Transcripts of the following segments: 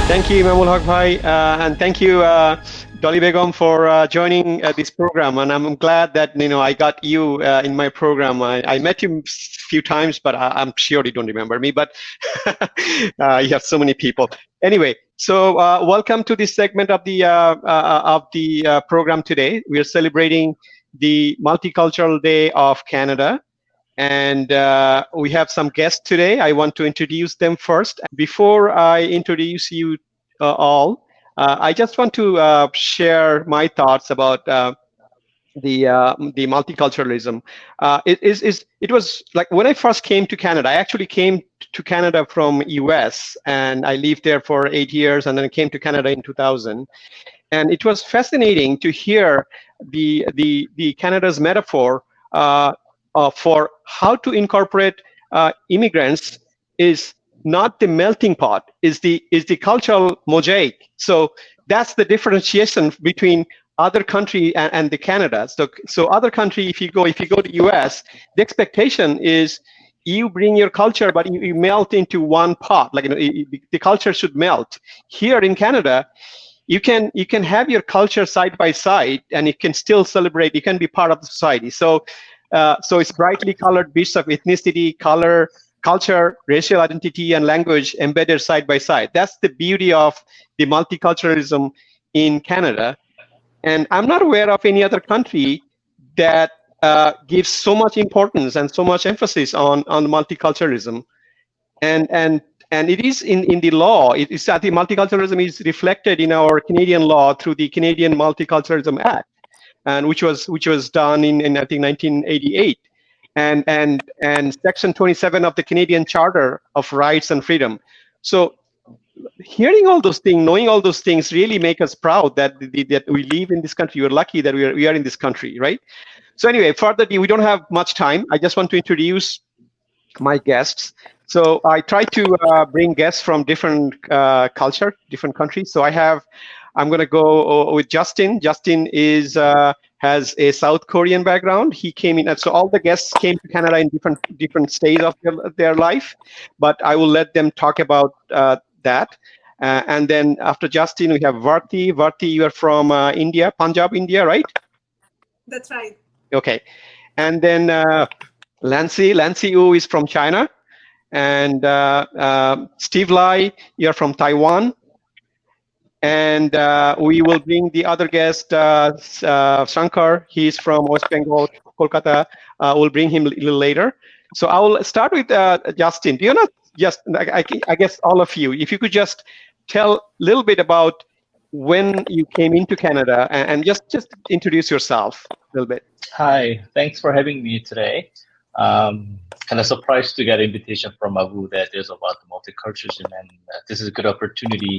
Thank you, Imamul Haq Bhai, and thank you, Dolly Begum, for joining this program. And I'm glad that I got you in my program. I met you a few times, but I'm sure you don't remember me. But you have so many people. Anyway, so welcome to this segment of the program today. We are celebrating the Multicultural Day of Canada. And we have some guests today. I want to introduce them first. Before I introduce you all, I just want to share my thoughts about the multiculturalism. It was like when I first came to Canada. I actually came to Canada from US, and I lived there for 8 years, and then I came to Canada in 2000. And it was fascinating to hear the Canada's metaphor. For how to incorporate immigrants is not the melting pot, is the cultural mosaic. So that's the differentiation between other country and the Canada. So other country, if you go to US, the expectation is you bring your culture, but you melt into one pot. Like the culture should melt. Here in Canada, you can have your culture side by side, and you can still celebrate. You can be part of the society. So it's brightly colored bits of ethnicity, color, culture, racial identity, and language embedded side by side. That's the beauty of the multiculturalism in Canada. And I'm not aware of any other country that gives so much importance and so much emphasis on multiculturalism. And it is in the law. It is that the multiculturalism is reflected in our Canadian law through the Canadian Multiculturalism Act, and which was done in I think 1988, and Section 27 of the Canadian Charter of Rights and Freedom. So hearing all those things, knowing all those things, really make us proud that we live in this country. We're lucky that we are in this country, right? So anyway, further, we don't have much time. I just want to introduce my guests. So I try to bring guests from different culture, different countries. So I'm going to go with Justin. Justin has a South Korean background. He came in, and so all the guests came to Canada in different stages of their life. But I will let them talk about that. And then after Justin, we have Varti. Varti, you are from India, Punjab, India, right? That's right. Okay. And then Lancy Wu is from China. And Steve Lai, you're from Taiwan. And we will bring the other guest, Shankar. He's from West Bengal, Kolkata. We'll bring him a little later. So I will start with Justin. Do you not just, I guess all of you, if you could just tell a little bit about when you came into Canada, and just introduce yourself a little bit. Hi, thanks for having me today. Kind of surprised to get an invitation from Abu that there's about the multiculturalism, and this is a good opportunity.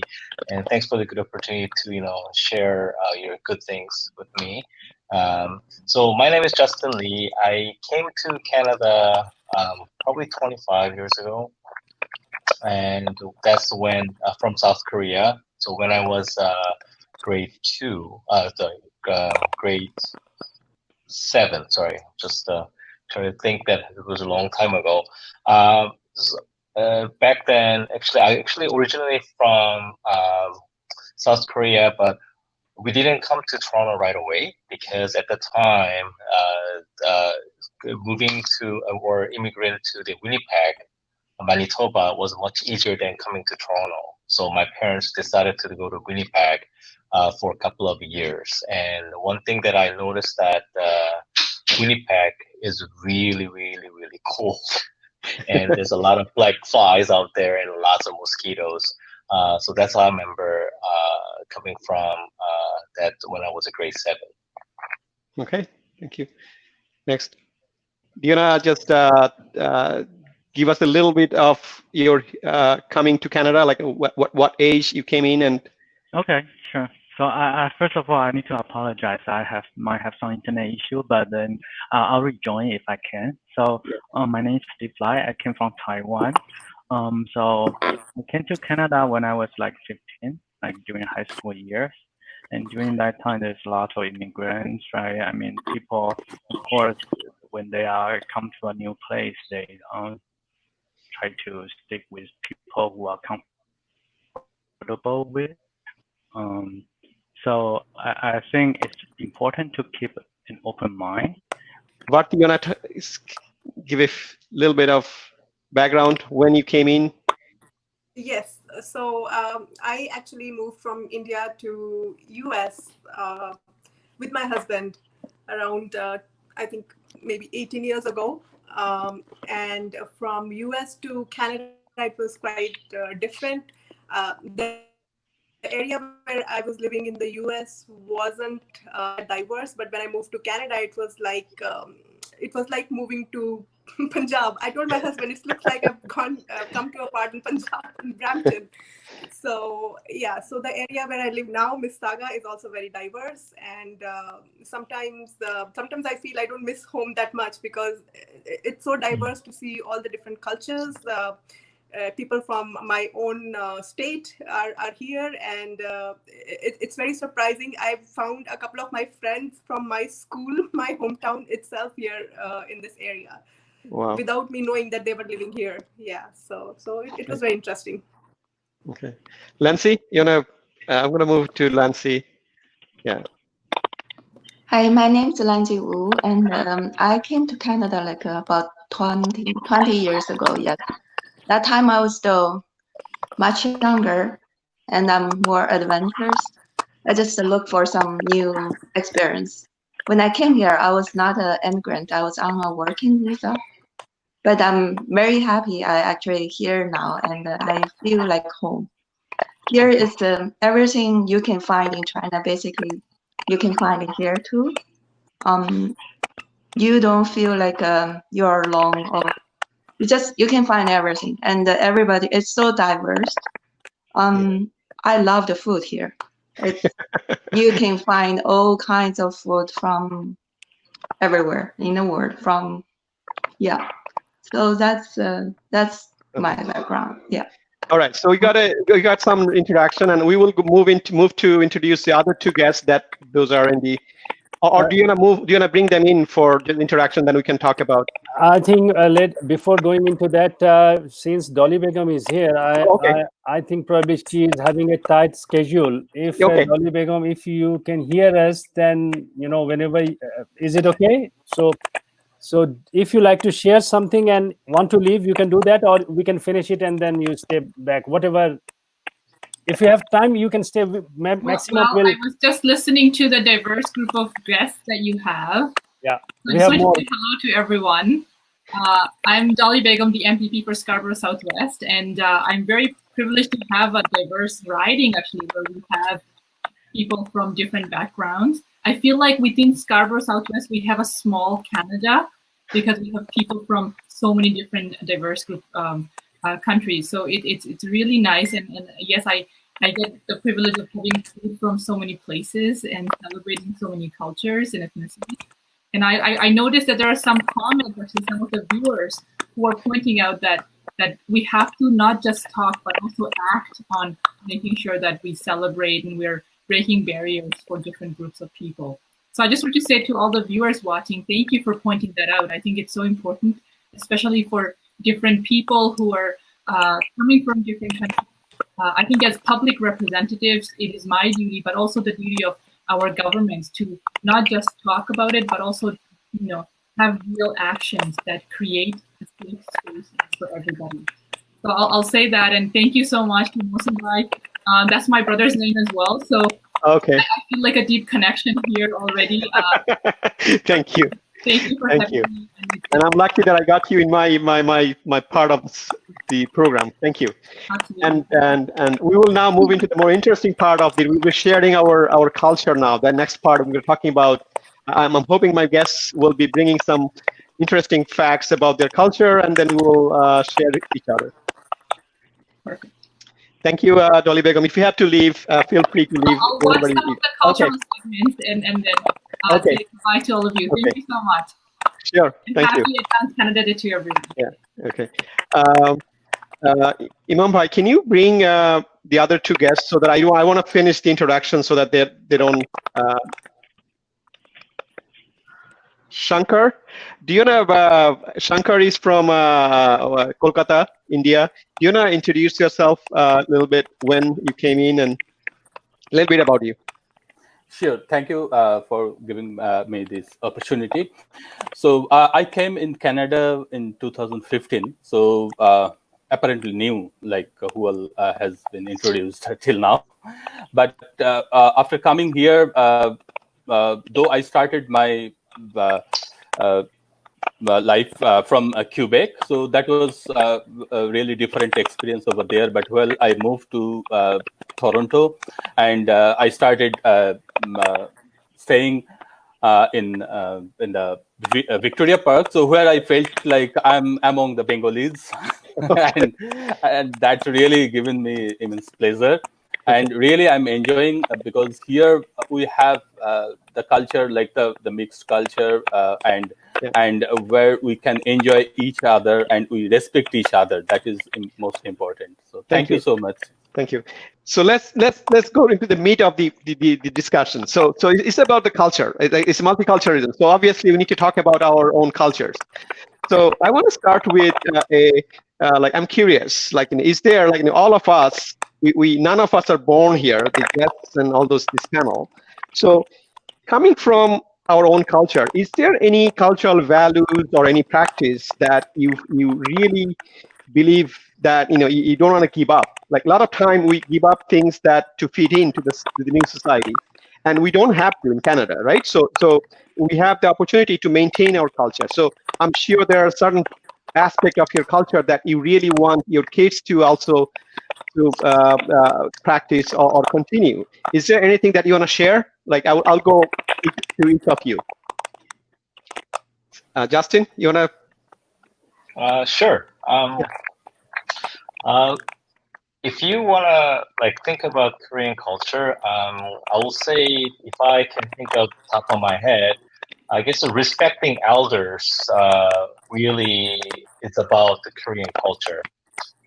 And thanks for the good opportunity to share your good things with me. So my name is Justin Lee. I came to Canada probably 25 years ago, and that's when from South Korea. So when I was grade 7. Sorry, just trying to think that it was a long time ago. Back then, I originally from South Korea, but we didn't come to Toronto right away because at the time, moving to or immigrating to the Winnipeg, Manitoba was much easier than coming to Toronto. So my parents decided to go to Winnipeg for a couple of years. And one thing that I noticed that Winnipeg is really, really, really cold. And there's a lot of black flies out there and lots of mosquitoes. So that's how I remember coming from that when I was a grade 7. Okay, thank you. Next. Do you want to just give us a little bit of your coming to Canada, like what age you came in? And okay, sure. So first of all, I need to apologize. I might have some internet issue, but then I'll rejoin if I can. So my name is Steve Lai. I came from Taiwan. So I came to Canada when I was like 15, like during high school years. And during that time, there's a lot of immigrants, right? I mean, people, of course, when they come to a new place, they try to stick with people who are comfortable comfortable with. So I think it's important to keep an open mind. What you want to give a little bit of background when you came in? Yes. So I actually moved from India to US with my husband around, I think, maybe 18 years ago. And from US to Canada, it was quite different. The area where I was living in the US wasn't diverse, but when I moved to Canada, it was like moving to Punjab. I told my husband, it looks like I've come to a part in Punjab, in Brampton. So yeah, so the area where I live now, Mississauga, is also very diverse, and sometimes I feel I don't miss home that much because it's so diverse to see all the different cultures. People from my own state are here, and it's very surprising. I've found a couple of my friends from my school, my hometown itself, here in this area. Wow. Without me knowing that they were living here. Yeah, so it was very interesting. Okay, Lancy, I'm gonna move to Lancy. Yeah. Hi, my name is Lancy Wu, and I came to Canada like about 20 years ago. Yeah, that time I was still much younger, and I'm more adventurous. I just look for some new experience. When I came here, I was not an immigrant. I was on a working visa. But I'm very happy I actually here now, and I feel like home. Here is everything you can find in China. Basically, you can find it here too. You don't feel like you're alone, or you can find everything, and everybody is so diverse. I love the food here. You can find all kinds of food from everywhere in the world. So that's my background. Yeah. All right. So we got some interaction, and we will move to introduce the other two guests. Those are in the. Or do you wanna bring them in for the interaction? Then we can talk about. I think before going into that, since Dolly Begum is here, I think probably she is having a tight schedule. If Dolly Begum, if you can hear us, then whenever is it okay? So if you like to share something and want to leave, you can do that, or we can finish it and then you stay back. Whatever. If you have time, you can stay. Maximum. Well, I was just listening to the diverse group of guests that you have. Yeah. So I just want to say hello to everyone. I'm Dolly Begum, the MPP for Scarborough Southwest, and I'm very privileged to have a diverse riding, actually, where we have people from different backgrounds. I feel like within Scarborough Southwest, we have a small Canada because we have people from so many different diverse group countries. So it's really nice. And yes, I get the privilege of having food from so many places and celebrating so many cultures and ethnicities. And I noticed that there are some comments, actually, some of the viewers who are pointing out that we have to not just talk, but also act on making sure that we celebrate and we're breaking barriers for different groups of people. So I just want to say to all the viewers watching, thank you for pointing that out. I think it's so important, especially for different people who are coming from different countries. I think as public representatives, it is my duty, but also the duty of our governments to not just talk about it, but also, have real actions that create a safe space for everybody. So I'll say that, and thank you so much to Mohsin. That's my brother's name as well. So okay. I feel like a deep connection here already. Thank you. Thank you for having me. And I'm lucky that I got you in my part of the program. Thank you. Absolutely. And we will now move into the more interesting part of it. We'll be sharing our culture now. The next part we're talking about. I'm hoping my guests will be bringing some interesting facts about their culture, and then we will share with each other. Perfect. Thank you, Dolly Begum. If you have to leave, feel free to leave. I'll watch some of the cultural segments and then say goodbye to all of you. Thank you so much. Sure. And thank you. Happy Advanced Canada Day to everyone. Yeah. Okay. Imam Bhai, can you bring the other two guests so that I want to finish the introduction so that they don't. Shankar. Do you know Shankar is from Kolkata, India. Do you know introduce yourself a little bit when you came in and a little bit about you? Sure. Thank you for giving me this opportunity. So I came in Canada in 2015. So apparently new, like who has been introduced till now. But after coming here, though I started my life from Quebec, so that was a really different experience over there. But well, I moved to Toronto, and I started staying in the Victoria Park, so where I felt like I'm among the Bengalis, and that's really given me immense pleasure. And really, I'm enjoying because here we have the culture, like the mixed culture, and where we can enjoy each other and we respect each other. That is most important. So thank you so much. Thank you. So let's go into the meat of the discussion. So it's about the culture. It's multiculturalism. So obviously we need to talk about our own cultures. So I want to start with like I'm curious. Like, is there like all of us? We none of us are born here. The guests and all those this panel. So coming from our own culture, is there any cultural values or any practice that you really believe that you don't want to give up? Like a lot of time we give up things that to fit into the new society, and we don't have to in Canada, right? So we have the opportunity to maintain our culture. So I'm sure there are certain aspects of your culture that you really want your kids to also to practice or continue. Is there anything that you want to share? Like I'll go to each of you. Justin, you want to? Sure. If you want to like think about Korean culture, I will say, if I can think of the top of my head, I guess respecting elders really is about the Korean culture.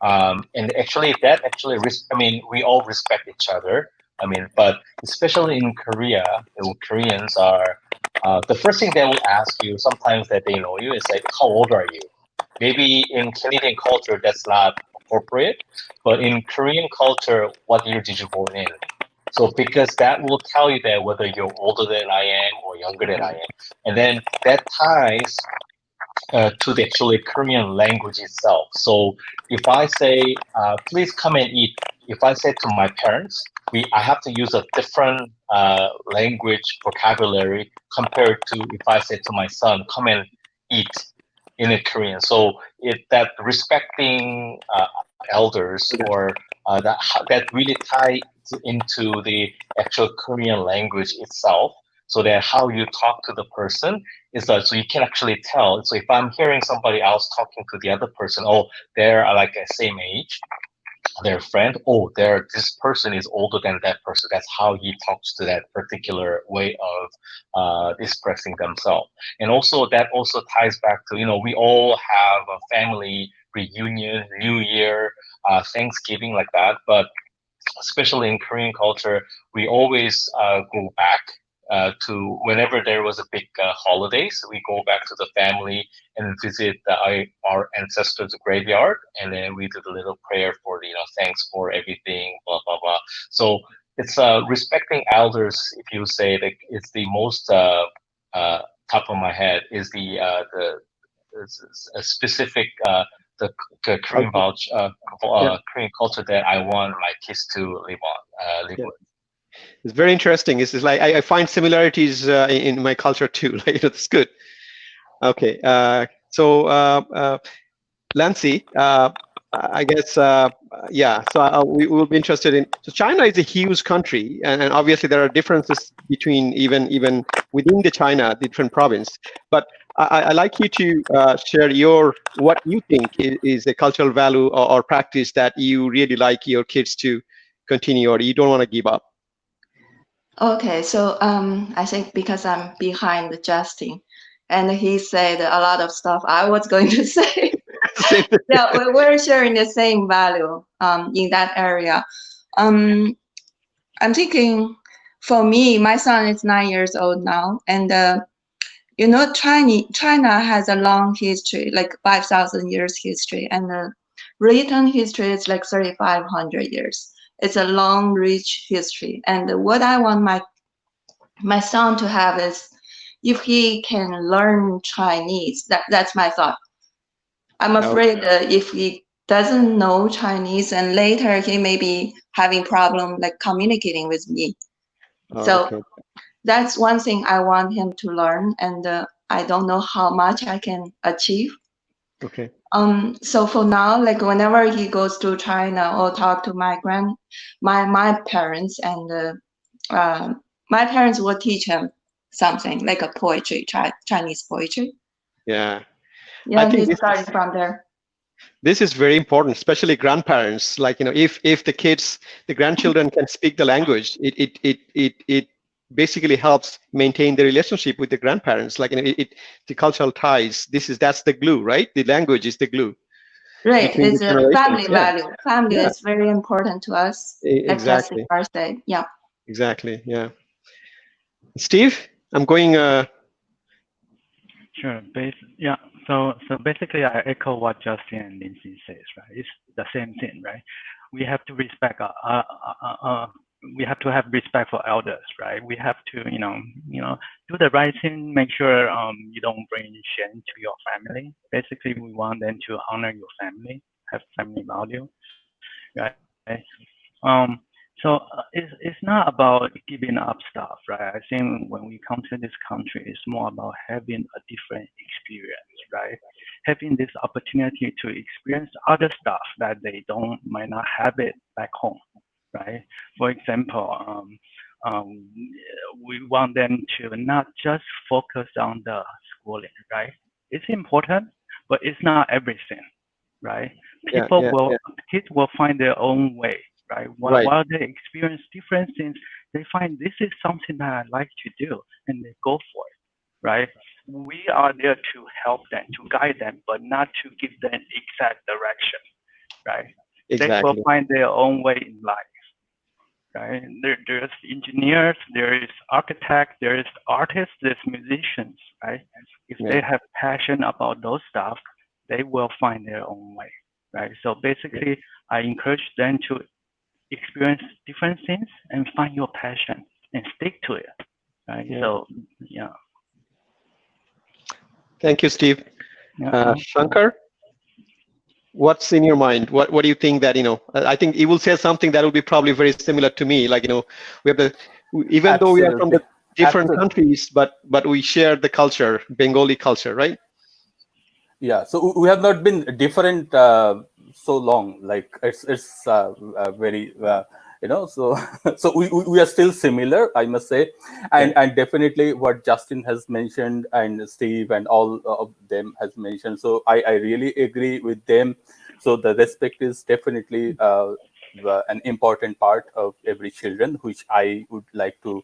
And actually, I mean, we all respect each other. I mean, but especially in Korea, Koreans are, the first thing they will ask you sometimes that they know you is like, how old are you? Maybe in Canadian culture, that's not appropriate, but in Korean culture, what year did you born in? So because that will tell you that whether you're older than I am or younger than I am. And then that ties to the actually Korean language itself. So if I say, please come and eat, if I say to my parents, I have to use a different language vocabulary compared to if I say to my son, come and eat in a Korean. So that respecting elders or that really ties into the actual Korean language itself. So that how you talk to the person is that, so you can actually tell. So if I'm hearing somebody else talking to the other person, oh, they're like the same age, their friend, oh, this person is older than that person. That's how he talks to that particular way of expressing themselves. And also that also ties back to, we all have a family reunion, New Year, Thanksgiving, like that. But especially in Korean culture, we always go back to whenever there was a big holidays, we go back to the family and visit our ancestors' graveyard, and then we do the little prayer for the thanks for everything, blah blah blah. So it's respecting elders. If you say that, it's the most top of my head is the a specific the Korean Korean culture that I want my kids to live with. It's very interesting. It's like I find similarities in my culture too. Like, it's good. Okay, so Lancy, I guess yeah. So we will be interested in. So China is a huge country, and obviously there are differences between even within the China, different province. But I like you to share what you think is a cultural value or practice that you really like your kids to continue, or you don't want to give up. Okay, so I think because I'm behind Justin, and he said a lot of stuff I was going to say. Yeah, we're sharing the same value in that area. I'm thinking, for me, my son is 9 years old now, and you know, China has a long history, like 5,000 years history, and the written history is like 3,500 years. It's a long, rich history. And what I want my son to have is, if he can learn Chinese, that's my thought. I'm afraid if he doesn't know Chinese and later he may be having problem like communicating with me. So that's one thing I want him to learn, and I don't know how much I can achieve. Okay. So for now, like whenever he goes to China or talk to my parents, and my parents will teach him something like a poetry, Chinese poetry. Yeah. Yeah, he's starting from there. This is very important, especially grandparents. Like, you know, if the grandchildren can speak the language, it basically helps maintain the relationship with the grandparents. Like, you know, the cultural ties. That's the glue, right? The language is the glue. Right, it's a family value. Family Yeah. is very important to us. Exactly. Like said, yeah. Exactly. Yeah. Steve, I'm going. Sure. Yeah. So basically, I echo what Justin and Lindsay says. Right. It's the same thing, right? We have to respect. We have to have respect for elders, right? We have to, do the right thing. Make sure you don't bring shame to your family. Basically, we want them to honor your family, have family value, right? So it's not about giving up stuff, right? I think when we come to this country, it's more about having a different experience, right? Having this opportunity to experience other stuff that they might not have it back home, right? For example, we want them to not just focus on the schooling, right? It's important, but it's not everything, right? Kids will find their own way. Right. While they experience different things, they find this is something that I like to do, and they go for it. Right. We are there to help them, to guide them, but not to give them exact direction. Right. Exactly. They will find their own way in life. Right. There's engineers, there is architects, there is artists, there's musicians. Right. If they have passion about those stuff, they will find their own way. Right. So basically, I encourage them to experience different things and find your passion and stick to it. Right. Yeah. So, yeah. Thank you, Steve. Shankar, what's in your mind? What do you think that, I think he will say something that will be probably very similar to me. Like, we have even though we are from the different countries, but we share the culture, Bengali culture, right? Yeah. So we have not been different so long. Like it's very so we are still similar, I must say, and definitely what Justin has mentioned and Steve and all of them has mentioned. So I really agree with them. So the respect is definitely an important part of every children, which I would like to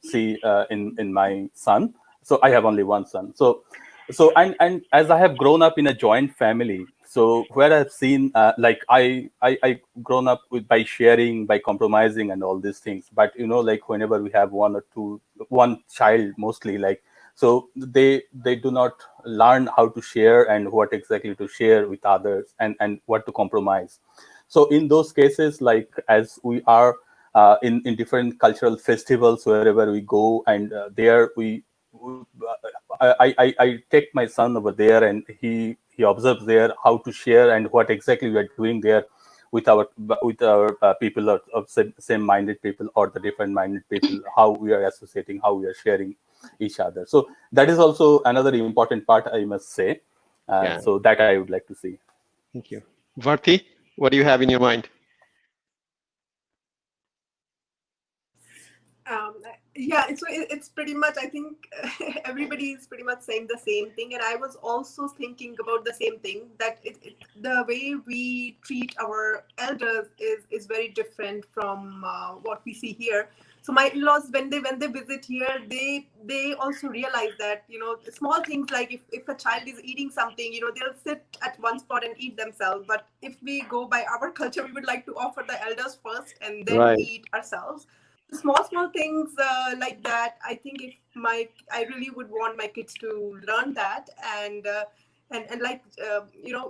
see in my son. So I have only one son. So and as I have grown up in a joint family, so where I've seen like I grown up by sharing, by compromising and all these things. But like whenever we have one child mostly, like so they do not learn how to share and what exactly to share with others and what to compromise. So in those cases, like as we are in different cultural festivals wherever we go, and there I take my son over there, and he observes there how to share and what exactly we are doing there with our people of same-minded people or the different-minded people, how we are associating, how we are sharing each other. So that is also another important part, I must say. So that I would like to see. Thank you. Varti, what do you have in your mind? Yeah, it's pretty much, I think everybody is pretty much saying the same thing, and I was also thinking about the same thing, that the way we treat our elders is very different from what we see here. So my in-laws, when they visit here, they also realize that small things like if a child is eating something, they'll sit at one spot and eat themselves. But if we go by our culture, we would like to offer the elders first and then eat ourselves. small things like that. I think if I really would want my kids to learn that, and like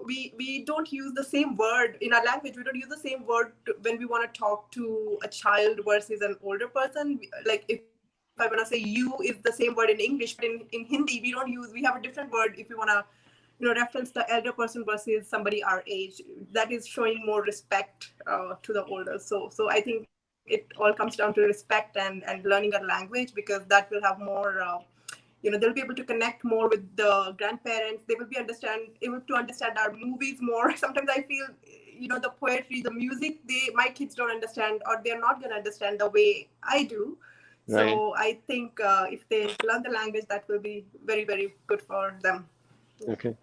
we don't use the same word in our language. We don't use the same word when we want to talk to a child versus an older person. Like if I want to say you is the same word in English, but in Hindi we have a different word if we want to reference the elder person versus somebody our age. That is showing more respect to the older. So I think it all comes down to respect and learning a language, because that will have more they'll be able to connect more with the grandparents. They will be able to understand our movies more. Sometimes I feel the poetry, the music, my kids don't understand, or they're not going to understand the way I do. Right. So I think if they learn the language, that will be very, very good for them. Okay.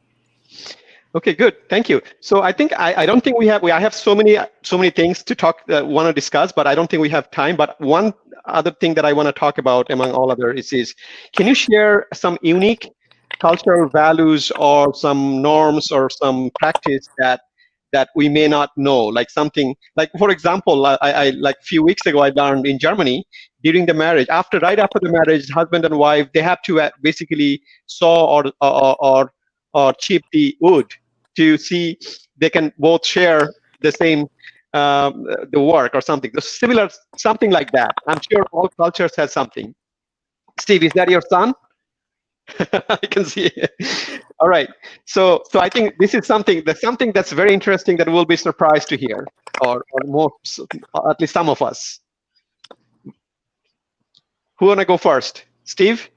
Okay, good. Thank you. So I think I don't think I have so many things to want to discuss, but I don't think we have time. But one other thing that I want to talk about, among all others, is can you share some unique cultural values or some norms or some practice that we may not know, like something like, for example, I like a few weeks ago I learned in Germany during the marriage, right after the marriage, husband and wife, they have to basically saw or chip the wood to see they can both share the same the work or something. The similar something like that. I'm sure all cultures have something. Steve, is that your son? I can see it. All right. So I think this is something that's very interesting that we'll be surprised to hear, or more, at least some of us. Who wanna go first? Steve?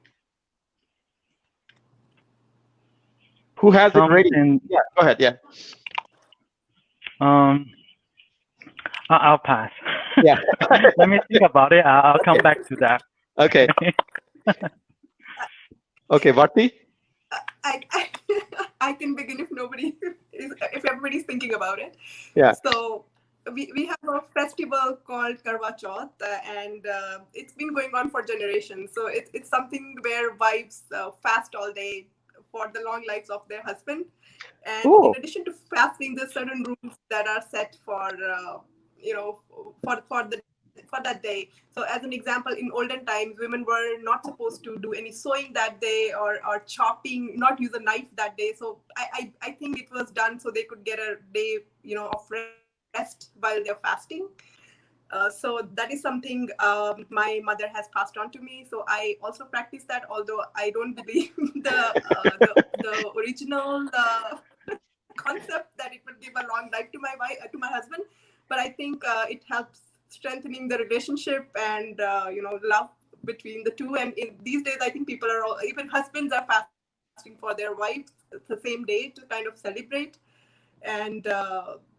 Who has it ready? Yeah, go ahead. Yeah. I'll pass. Yeah. Let me think about it. I'll come back to that. Okay. Okay, Bharti? I can begin if everybody's thinking about it. Yeah. So we have a festival called Karwa Chauth, and it's been going on for generations. So it's something where wives fast all day for the long lives of their husband. And in addition to fasting, there's certain rules that are set for for that day. So as an example, in olden times, women were not supposed to do any sewing that day, or chopping, not use a knife that day. So I think it was done so they could get a day of rest while they're fasting. So that is something my mother has passed on to me. So I also practice that, although I don't believe the original concept that it would give a long life to my husband. But I think it helps strengthening the relationship and love between the two. And in these days, I think even husbands are fasting for their wives the same day to kind of celebrate. And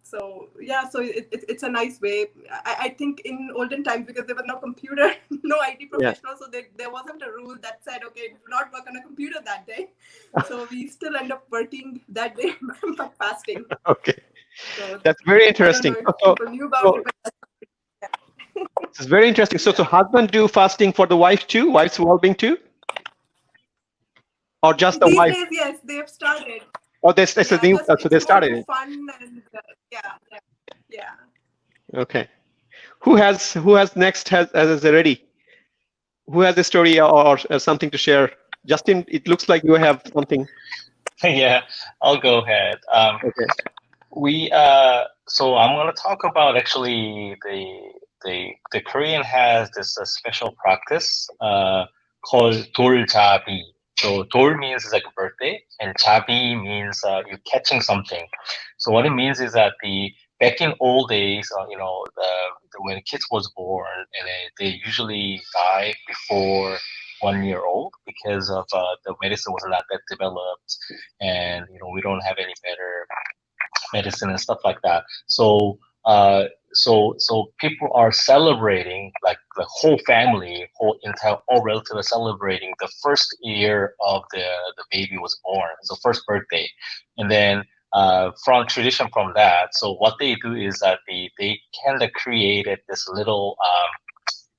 so it's a nice way. I think in olden times, because there was no computer, no IT professional, so there wasn't a rule that said, okay, do not work on a computer that day. So we still end up working that day but fasting. Okay. So that's very interesting. People knew about it, but it's very interesting. So husband do fasting for the wife too? Wife's well-being too? Or just the wife? These days, yes, they've started. Oh, so they started it. Fun and yeah. Okay. Who has next has ready? Who has a story or something to share? Justin, it looks like you have something. Yeah, I'll go ahead. Okay. So I'm going to talk about actually the Korean has this special practice called 돌잡이. So 돌 means like a birthday, and 잡이 means you're catching something. So what it means is that back in old days, when kids was born, and they usually die before 1 year old because of the medicine was not that developed, and we don't have any better medicine and stuff like that. So people are celebrating, like the whole family, all relatives are celebrating the first year of the baby was born, so first birthday. And then from tradition from that, so what they do is that they kind of created this little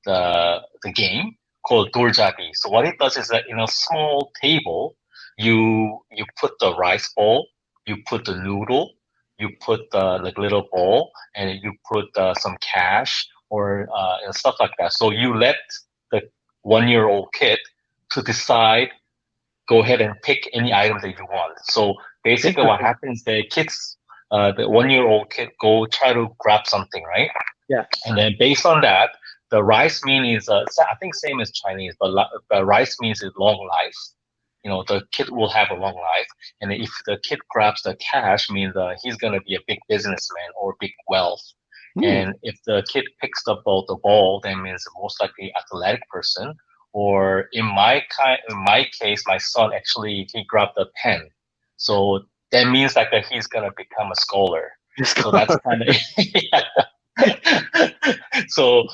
the game called 돌잡이. So what it does is that in a small table, you put the rice bowl, you put the noodle, you put the little bowl, and you put some cash or stuff like that. So you let the 1-year-old kid to decide, go ahead and pick any item that you want. So basically what happens, the 1-year-old kid go try to grab something, right? Yeah. And then based on that, the rice mean is, I think same as Chinese, but rice means is long life. The kid will have a long life. And if the kid grabs the cash, means he's going to be a big businessman or big wealth. And if the kid picks up the ball, that means most likely athletic person. Or in my case, my son actually, he grabbed a pen. So that means like that he's going to become a scholar. So that's kind of, so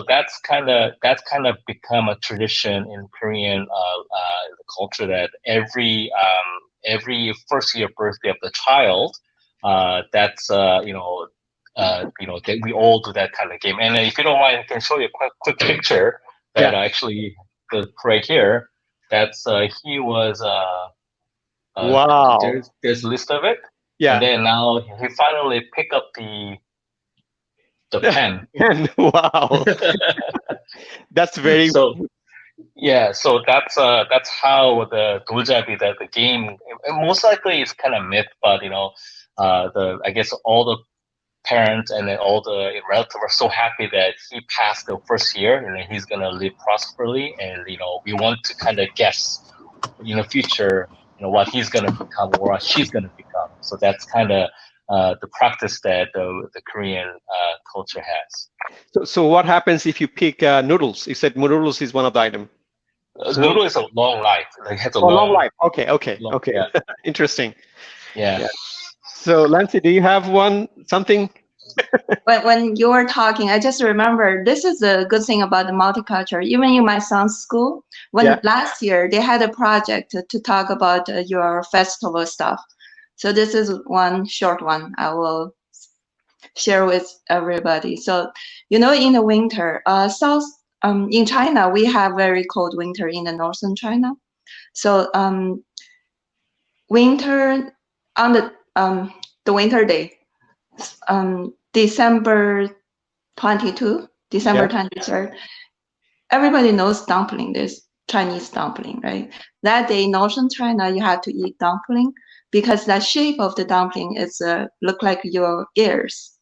that's kind of become a tradition in Korean culture, that every first year birthday of the child, that's that we all do that kind of game. And if you don't mind, I can show you a quick picture that actually right here. That's he was wow. There's a list of it. Yeah. And then now he finally picked up the pen. Wow. That's very yeah. So that's how the doljabi, that the game, most likely it's kind of myth, but I guess all the parents and then all the relatives are so happy that he passed the first year and then he's gonna live prosperously, and we want to kind of guess in the future what he's gonna become or what she's gonna become. So that's kind of the practice that the Korean culture has. So what happens if you pick noodles? You said noodles is one of the items. Noodle is a long life. It has a long life. Okay. Long, yeah. Interesting. Yeah. So Lancy, do you have something? When you were talking, I just remember this is a good thing about the multicultural. Even in my son's school, last year they had a project to talk about your festival stuff. So this is one short one I will share with everybody. So, in the winter, in China, we have very cold winter in the northern China. So winter on the winter day, December 22, December 23rd, everybody knows dumpling, this Chinese dumpling, right? That day, northern China, you have to eat dumpling because the shape of the dumpling is look like your ears.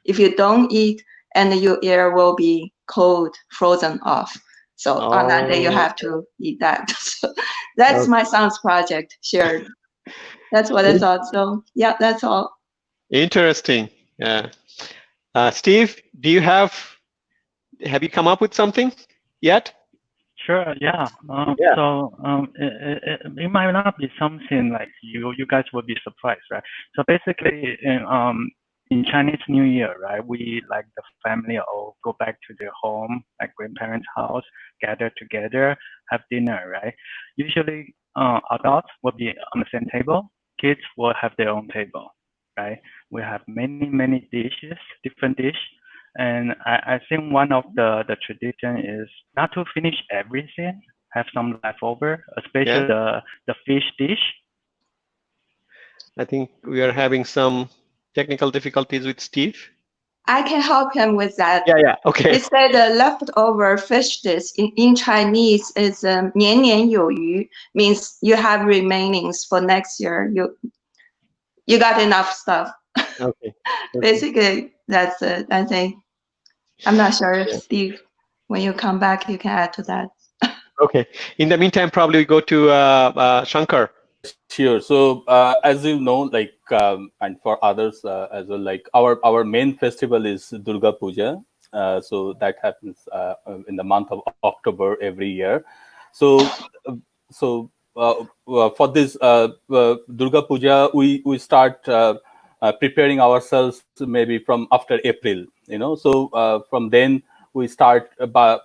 If you don't eat, and your ear will be cold, frozen off. So on that day, you have to eat that. So that's my son's project shared. That's what I thought. So yeah, that's all. Interesting. Yeah. Steve, have you come up with something yet? Sure. Yeah. So it might not be something like you guys would be surprised, right? So basically, in Chinese New Year, right, we like the family all go back to their home, like grandparents' house, gather together, have dinner, right? Usually, adults will be on the same table. Kids will have their own table, right? We have many dishes, different dishes. And I think one of the tradition is not to finish everything, have some leftover, especially the fish dish. I think we are having some technical difficulties with Steve. I can help him with that. Yeah. Okay. He said the leftover fish dish in Chinese is 年年有余, means you have remainings for next year. You got enough stuff. Okay. Basically, that's it. I think. I'm not sure if Steve, when you come back, you can add to that. Okay. In the meantime, probably we go to Shankar. Sure. So as you know, like and for others as well, like our main festival is Durga Puja. So that happens in the month of October every year. So for this Durga Puja, we start preparing ourselves maybe from after April. So from then we start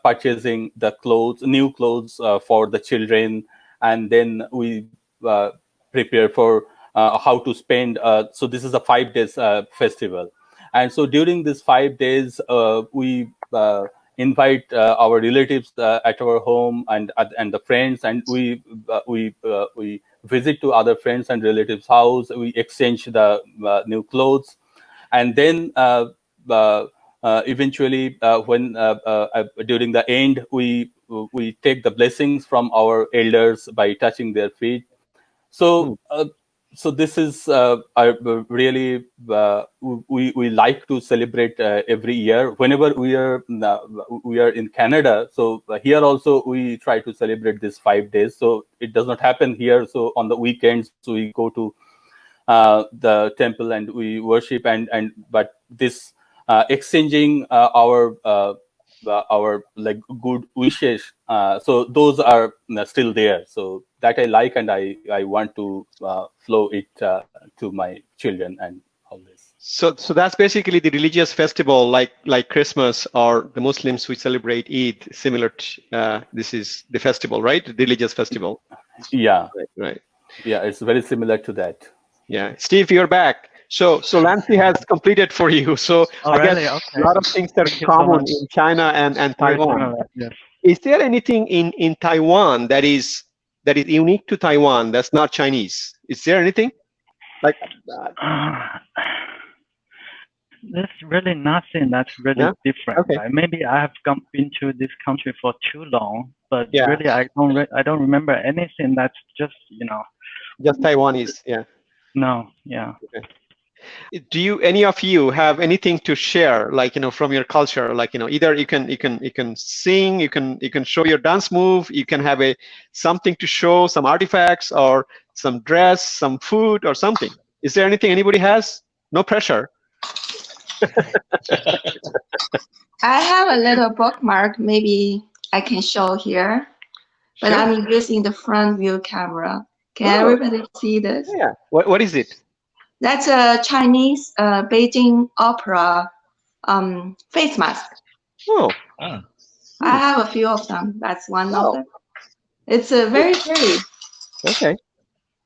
purchasing the new clothes for the children, and then we prepare for how to spend. So this is a 5 days festival, and so during these 5 days, we invite our relatives at our home and the friends, and we visit to other friends and relatives' house. We exchange the new clothes, and then eventually, when during the end, we take the blessings from our elders by touching their feet. So, so this is I really we like to celebrate every year whenever we are in Canada. So here also we try to celebrate this 5 days. So it does not happen here. So on the weekends we go to the temple and we worship but this exchanging our like good wishes, so those are still there, so that I like, and I want to flow it to my children and all this. So that's basically the religious festival, like Christmas, or the Muslims we celebrate Eid, similar to this is the festival, right? The religious festival. Yeah, right. Yeah, it's very similar to that. Yeah, Steve, you're back. So Lancy has completed for you. So I really? guess Okay. a lot of things are common in China and Taiwan. Yes. Is there anything in Taiwan that is unique to Taiwan that's not Chinese? Is there anything like there's really nothing that's really different. Okay. Right? Maybe I have been to this country for too long, but Yeah. really I don't remember anything that's just just Taiwanese. Yeah. No. Yeah. Okay. Do any of you have anything to share, like from your culture? Like either you can sing, you can show your dance move, you can have something to show, some artifacts or some dress, some food or something. Is there anything anybody has? No pressure. I have a little bookmark. Maybe I can show here, but Sure. I'm using the front view camera. Can everybody see this? Yeah. What is it? That's a Chinese Beijing opera face mask. Oh. I have a few of them. That's one of them. It's very pretty. Okay.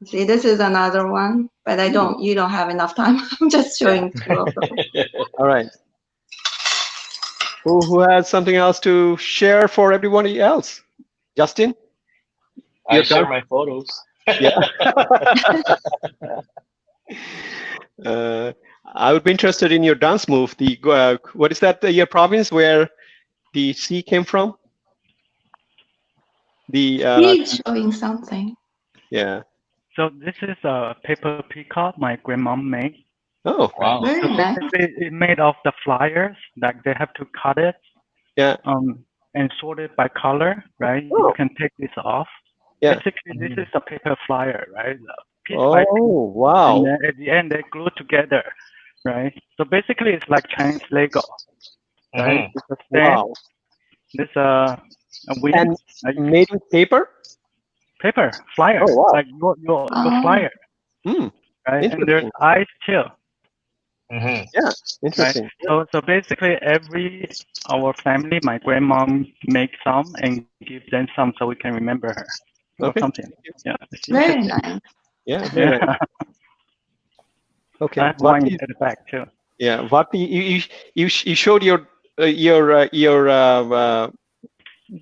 See, this is another one, but you don't have enough time. I'm just showing two of them. All right. Who has something else to share for everybody else? Justin? I share my photos. Yeah. I would be interested in your dance move. The what is that? Your province where the sea came from? He's showing something. Yeah. So this is a paper peacock my grandma made. Oh, wow! Very so nice. It's made of the flyers. Like they have to cut it. Yeah. And sort it by color, right? Oh. You can take this off. Yeah. Basically, this is a paper flyer, right? Piece oh, by piece. Wow. And then at the end, they glue together, right? So basically, it's like Chinese Lego, right? It's a stand. Wow. This a wing. And made with paper? Paper flyer. Oh, wow. Like your flyer. Right? And there's eyes too. Yeah, interesting. Right? So basically, our family, my grandmom makes some and gives them some so we can remember her or something. Yeah. Very nice. Yeah. Very nice. Okay. I have one at the back too. Yeah. What you showed your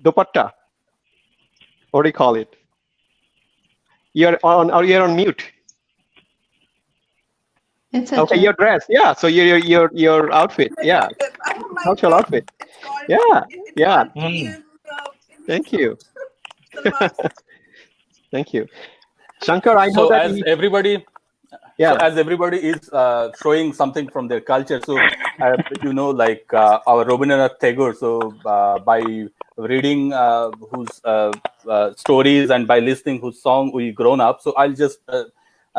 dupatta. What do you call it? You're on mute. It's okay, your dress. Yeah. So your outfit. Yeah. Cultural outfit. Yeah. Yeah. Thank you. Thank you. Shankar, I know that as everybody is showing something from their culture, so like our Rabindranath Tagore, so by reading whose stories and by listening whose song we grown up, so I'll just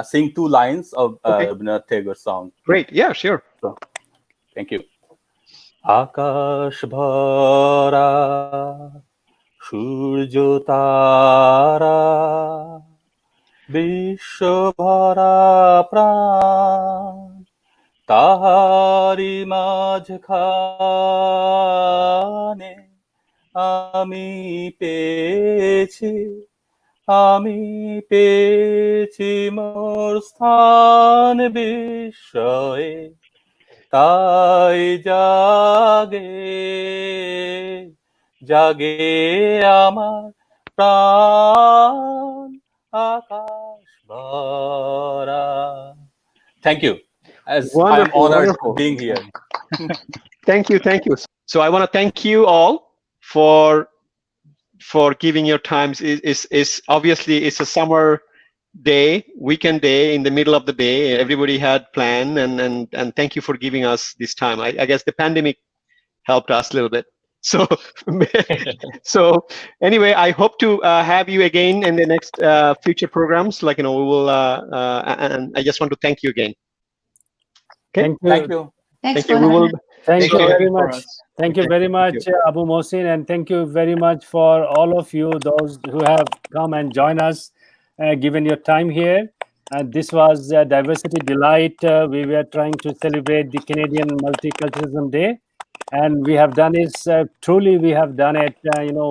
sing 2 lines of Rabindranath Tagore's song. Great. Yeah, sure. So, thank you. Akash bhara surjo tara Vishwa bhara pran tahari majkhane ami pechi mor sthan bishoye tai jage amar pran akash bhara. Thank you. As I'm honored being here. Thank you. So I want to thank you all for giving your times. Is obviously it's a summer day, weekend day, in the middle of the day. Everybody had planned, and thank you for giving us this time. I guess the pandemic helped us a little bit. So so anyway, I hope to have you again in the next future programs. Like, we will, and I just want to thank you again. Okay. Thank you. Thanks Thank you. for having us. Thank you very much. us. Thank you very much, Abu Mohsin, and thank you very much for all of you, those who have come and joined us, given your time here. This was Diversity Delight. We were trying to celebrate the Canadian Multiculturalism Day, and we have done it. Truly, we have done it.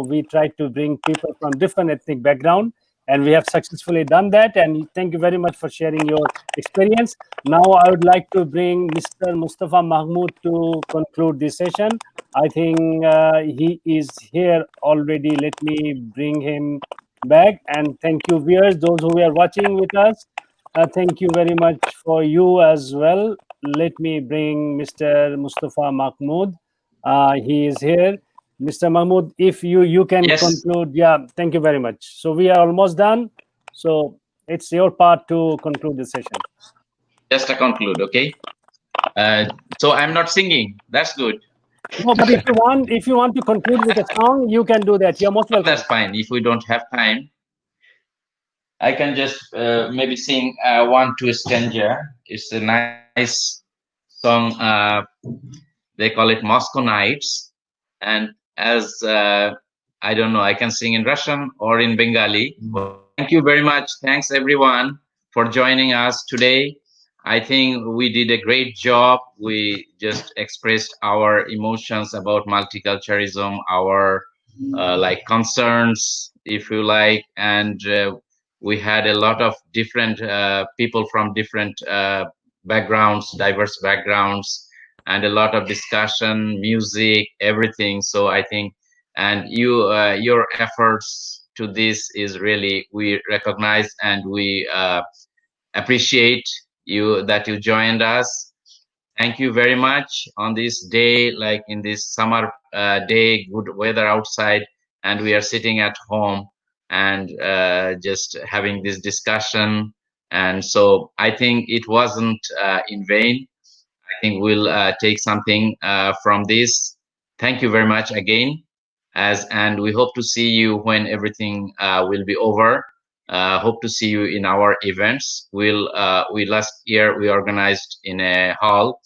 We tried to bring people from different ethnic background, and we have successfully done that. And thank you very much for sharing your experience. Now, I would like to bring Mr. Mustafa Mahmood to conclude this session. I think he is here already. Let me bring him back. And thank you, viewers, those who are watching with us. Thank you very much for you as well. Let me bring Mr. Mustafa Mahmood. He is here. Mr. Mahmood, if you can conclude. Yeah, thank you very much. So we are almost done. So it's your part to conclude the session. Just to conclude, okay? So I'm not singing. That's good. No, but if you want to conclude with a song, you can do that. You're most welcome. That's fine. If we don't have time, I can just maybe sing One to a Stranger. It's a nice song. They call it Moscow Nights. And as I don't know, I can sing in Russian or in Bengali. Well, thank you very much. Thanks everyone for joining us today. I think we did a great job. We just expressed our emotions about multiculturalism, our like concerns, if you like, and we had a lot of different people from different backgrounds, diverse backgrounds, and a lot of discussion, music, everything. So I think, and your efforts to this is really, we recognize and we appreciate you that you joined us. Thank you very much on this day, like in this summer day, good weather outside, and we are sitting at home and just having this discussion. And so I think it wasn't in vain. I think we'll take something from this. Thank you very much again, and we hope to see you when everything will be over. Hope to see you in our events. We last year we organized in a hall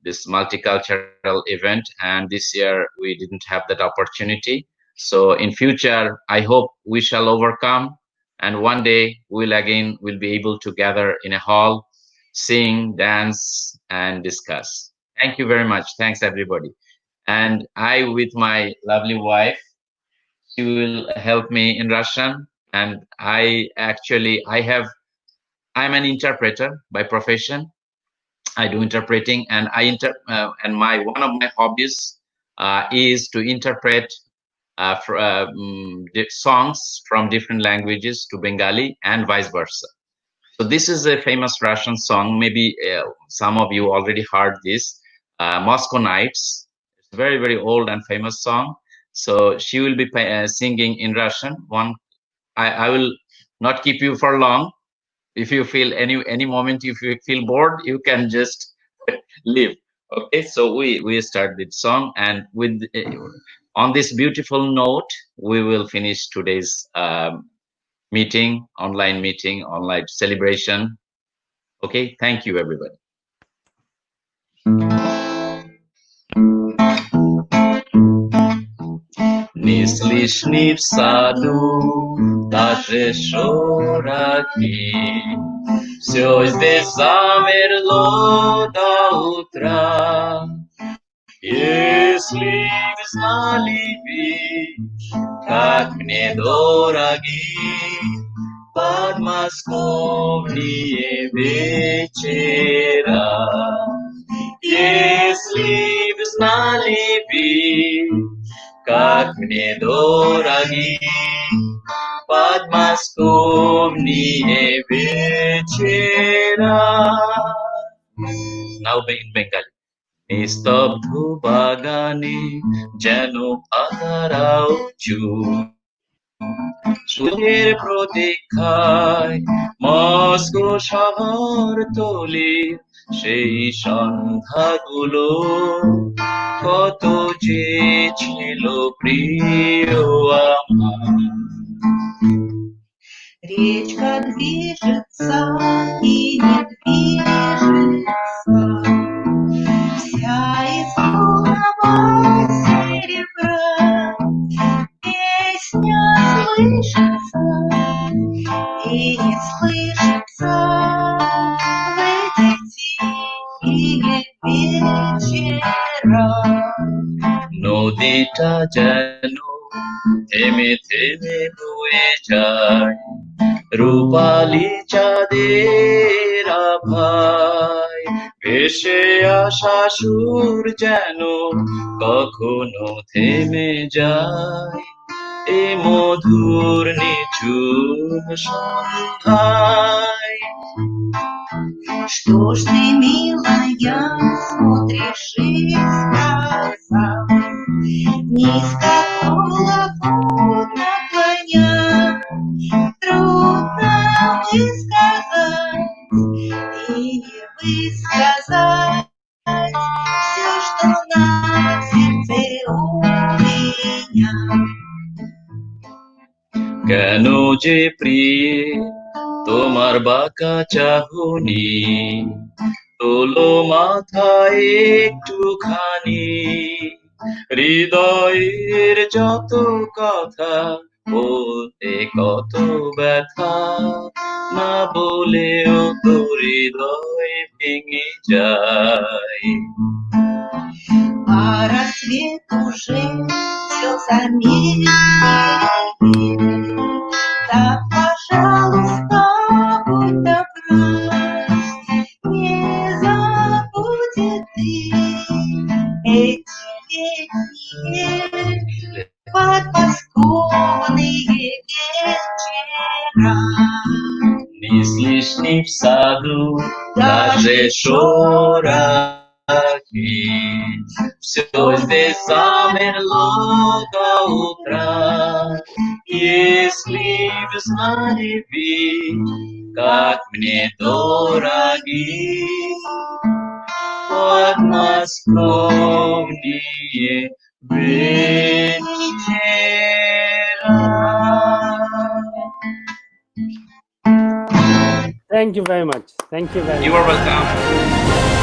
this multicultural event, and this year we didn't have that opportunity. So in future, I hope we shall overcome, and one day we'll be able to gather in a hall, sing, dance, and discuss. Thank you very much. Thanks everybody. And I, with my lovely wife, she will help me in Russian. And I'm an interpreter by profession. I do interpreting, and one of my hobbies is to interpret songs from different languages to Bengali and vice versa. So this is a famous Russian song. Maybe some of you already heard this, Moscow Nights. It's a very, very old and famous song. So she will be singing in Russian. I will not keep you for long. If you feel any moment, if you feel bored, you can just leave. Okay, so we start the song, and with on this beautiful note, we will finish today's online celebration. Okay, thank you everybody. Не слышны в саду даже шороки, все здесь замерло до утра. Если вы знали бы, как мне дороги подмосковные вечера, если вы знали бы, как мне дороги подмосковные вечера. Now in Bengali. নিস্তব্ধ বাগানে যেন পাতারাও চুপ সূর্যের প্রতীক্ষায় Moscow শহর তলি সেই সন্ধ্যাগুলো কত যে ছিল প্রিয় আমার Речка движется и не движется, вся из полного серебра. Песня слышится и не слышится в эти тихие вечера. নদীটা যেন থেমে থেমে বয়ে যায় রূপালি চাঁদের আভায় ভেসে আসা সুর যেন কখনো থেমে যায় এ মধুর নিঝুম সন্ধ্যায় Что ж ты, милая, смотришь из глаза, низко голову наклоня, трудно высказать и не высказать все, что на сердце у меня. কেন যে প্রিয়ে তোমার বাঁকা চাহনি তোলো মাথায় একটুখানি হৃদয়ের যত কথা বলতে কত ব্যথা না বলেও তো হৃদয় ভেঙে যায় А рассвет уже все заметил. Так, пожалуйста, будь добра, не забудь ты эти летние подмосковные вечера. Не слышны в саду даже шорохи, все здесь замерло до утра. Если б знали вы, как мне дороги подмосковные вечера. Thank you very much. Thank you very much. You are welcome.